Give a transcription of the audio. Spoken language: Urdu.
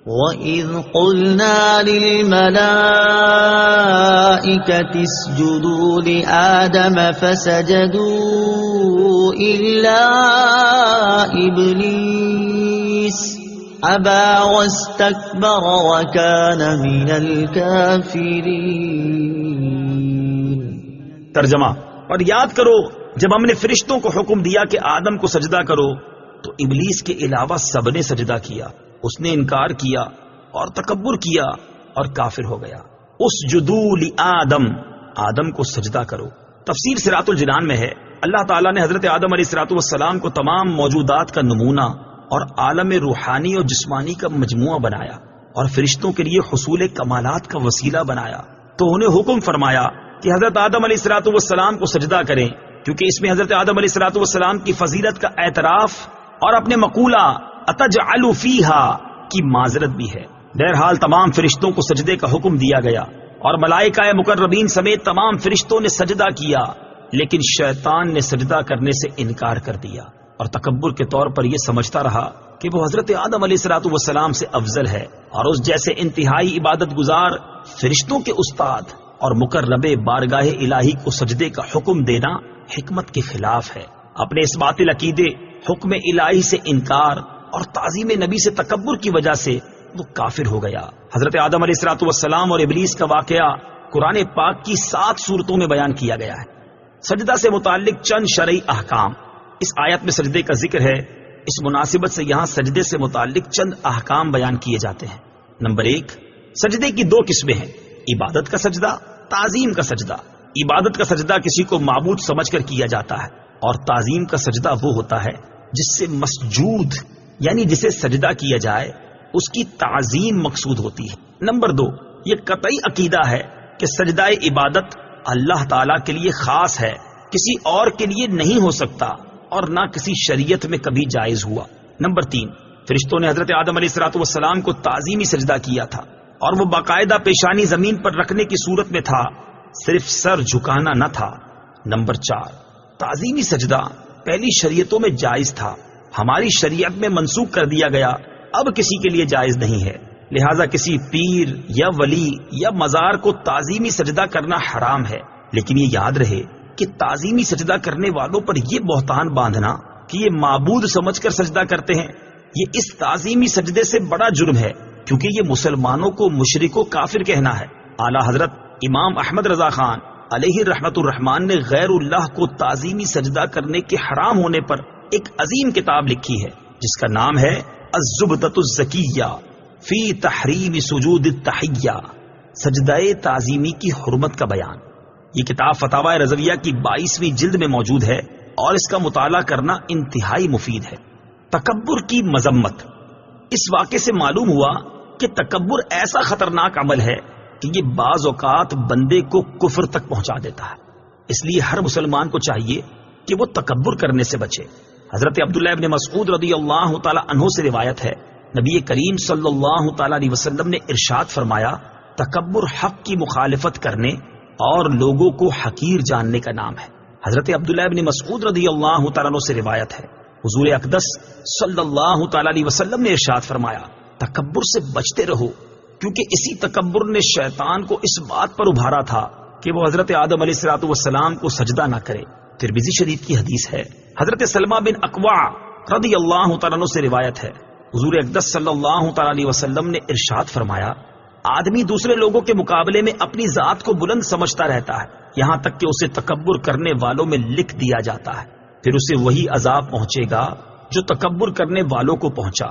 وَإِذْ قُلْنَا لِلْمَلَائِكَةِ اسْجُدُوا لِآدَمَ فَسَجَدُوا إِلَّا إِبْلِيسَ أَبَى وَاسْتَكْبَرَ وَكَانَ مِنَ الْكَافِرِينَ۔ ترجمہ: اور یاد کرو جب ہم نے فرشتوں کو حکم دیا کہ آدم کو سجدہ کرو تو ابلیس کے علاوہ سب نے سجدہ کیا، اس نے انکار کیا اور تکبر کیا اور کافر ہو گیا۔ اسجدوا لآدم، آدم کو سجدہ کرو۔ تفسیر صراط الجنان میں ہے اللہ تعالیٰ نے حضرت آدم علیہ السلام کو تمام موجودات کا نمونہ اور عالم روحانی اور جسمانی کا مجموعہ بنایا اور فرشتوں کے لیے حصول کمالات کا وسیلہ بنایا، تو انہیں حکم فرمایا کہ حضرت آدم علیہ السلام کو سجدہ کریں، کیونکہ اس میں حضرت آدم علیہ السلام کی فضیلت کا اعتراف اور اپنے مقولہ اتجعل فیہا کی معذرت بھی ہے۔ بہرحال تمام فرشتوں کو سجدے کا حکم دیا گیا اور ملائکہ مقربین سمیت تمام فرشتوں نے سجدہ کیا، لیکن شیطان نے سجدہ کرنے سے انکار کر دیا اور تکبر کے طور پر یہ سمجھتا رہا کہ وہ حضرت آدم علیہ السلام سے افضل ہے اور اس جیسے انتہائی عبادت گزار فرشتوں کے استاد اور مقرب بارگاہ الہی کو سجدے کا حکم دینا حکمت کے خلاف ہے۔ اپنے اس باطل عقیدے، حکم الہی سے انکار اور تعظیم نبی سے تکبر کی وجہ سے وہ کافر ہو گیا۔ حضرت آدم علیہ السلام اور ابلیس کا واقعہ قرآن پاک کی 7 سورتوں میں بیان کیا گیا ہے۔ سجدہ سے متعلق چند شرعی احکام، اس آیت میں سجدے کا ذکر ہے، اس مناسبت سے یہاں سجدے سے متعلق چند احکام بیان کیے جاتے ہیں۔ نمبر 1، سجدے کی 2 قسمیں ہیں، عبادت کا سجدہ، تعظیم کا سجدہ۔ عبادت کا سجدہ کسی کو معبود سمجھ کر کیا جاتا ہے، اور تعظیم کا سجدہ وہ ہوتا ہے جس سے مسجود یعنی جسے سجدہ کیا جائے اس کی تعظیم مقصود ہوتی ہے۔ نمبر 2، یہ قطعی عقیدہ ہے کہ سجدہ عبادت اللہ تعالیٰ کے لیے خاص ہے، کسی اور کے لیے نہیں ہو سکتا اور نہ کسی شریعت میں کبھی جائز ہوا۔ نمبر 3، فرشتوں نے حضرت آدم علیہ السلام کو تعظیمی سجدہ کیا تھا اور وہ باقاعدہ پیشانی زمین پر رکھنے کی صورت میں تھا، صرف سر جھکانا نہ تھا۔ نمبر 4، تعظیمی سجدہ پہلی شریعتوں میں جائز تھا، ہماری شریعت میں منسوخ کر دیا گیا، اب کسی کے لیے جائز نہیں ہے، لہٰذا کسی پیر یا ولی یا مزار کو تعظیمی سجدہ کرنا حرام ہے۔ لیکن یہ یاد رہے کہ تعظیمی سجدہ کرنے والوں پر یہ بہتان باندھنا کہ یہ معبود سمجھ کر سجدہ کرتے ہیں، یہ اس تعظیمی سجدے سے بڑا جرم ہے، کیونکہ یہ مسلمانوں کو مشرک و کافر کہنا ہے۔ اعلیٰ حضرت امام احمد رضا خان علیہ رحمت الرحمان نے غیر اللہ کو تعظیمی سجدہ کرنے کے حرام ہونے پر ایک عظیم کتاب لکھی ہے جس کا نام ہے الزبدۃ الزکیہ فی تحریم سجود التحیہ، سجدہ تعظیمی کی حرمت کا بیان۔ یہ کتاب فتاوی رضویہ کی 22ویں جلد میں موجود ہے اور اس کا مطالعہ کرنا انتہائی مفید ہے۔ تکبر کی مذمت، اس واقعے سے معلوم ہوا کہ تکبر ایسا خطرناک عمل ہے کہ یہ بعض اوقات بندے کو کفر تک پہنچا دیتا ہے، اس لیے ہر مسلمان کو چاہیے کہ وہ تکبر کرنے سے بچے۔ حضرت عبداللہ ابن مسعود رضی اللہ تعالی عنہ سے روایت ہے، نبی کریم صلی اللہ تعالی علیہ وسلم نے ارشاد فرمایا، تکبر حق کی مخالفت کرنے اور لوگوں کو حقیر جاننے کا نام ہے۔ حضرت عبداللہ ابن مسعود رضی اللہ تعالی عنہ سے روایت ہے، حضور اقدس صلی اللہ تعالی علیہ وسلم نے ارشاد فرمایا، تکبر سے بچتے رہو، کیونکہ اسی تکبر نے شیطان کو اس بات پر ابھارا تھا کہ وہ حضرت آدم علیہ السلام کو سجدہ نہ کرے۔ ترمذی شریف کی حدیث ہے، حضرت سلمہ بن اکوع رضی اللہ تعالیٰ عنہ سے روایت ہے، حضور اقدس صلی اللہ تعالیٰ علیہ وسلم نے ارشاد فرمایا، آدمی دوسرے لوگوں کے مقابلے میں اپنی ذات کو بلند سمجھتا رہتا ہے، یہاں تک کہ اسے تکبر کرنے والوں میں لکھ دیا جاتا ہے، پھر اسے وہی عذاب پہنچے گا جو تکبر کرنے والوں کو پہنچا۔